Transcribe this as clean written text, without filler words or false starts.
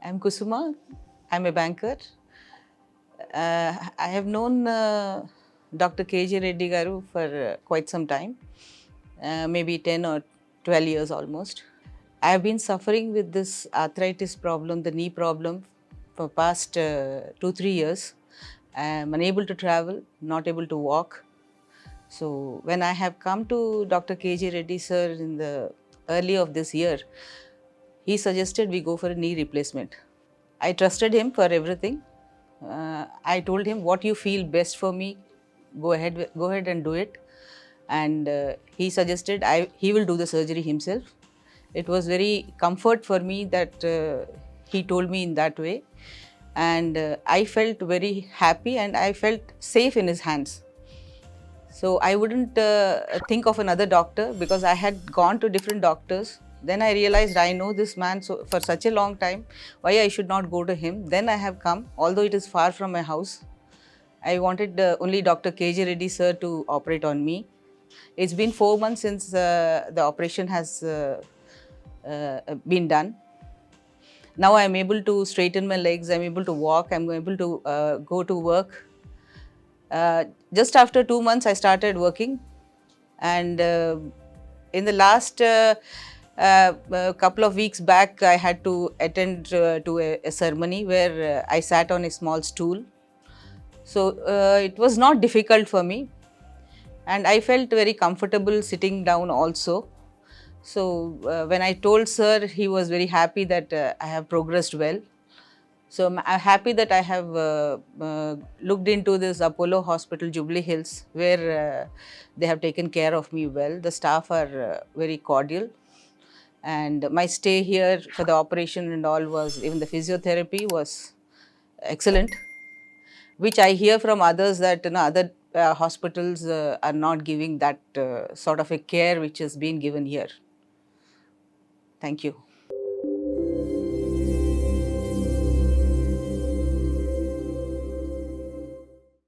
I'm Kusuma. I'm a banker. I have known Dr. KJ Reddy Garu for quite some time, maybe 10 or 12 years almost. I have been suffering with this arthritis problem, the knee problem, for past 2-3 years. I am unable to travel, not able to walk. So when I have come to Dr. KJ Reddy sir in the early of this year, he suggested we go for a knee replacement. I trusted him for everything. I told him what you feel best for me, go ahead and do it. And he suggested he will do the surgery himself. It was very comfort for me that he told me in that way, and I felt very happy and I felt safe in his hands. So I wouldn't think of another doctor because I had gone to different doctors. Then I realized I know this man for such a long time, why I should not go to him. Then I have come, although it is far from my house. I wanted only Dr. KJ Reddy sir to operate on me. It's been 4 months since the operation has been done. Now I'm able to straighten my legs, I'm able to walk, I'm able to go to work. Just after 2 months, I started working, and in the last couple of weeks back, I had to attend to a ceremony where I sat on a small stool. So it was not difficult for me, and I felt very comfortable sitting down also. So when I told sir, he was very happy that I have progressed well. So I'm happy that I have looked into this Apollo Hospital, Jubilee Hills, where they have taken care of me well. The staff are very cordial, and my stay here for the operation and all was, even the physiotherapy was excellent, which I hear from others that other hospitals are not giving that sort of a care which has been given here. Thank you.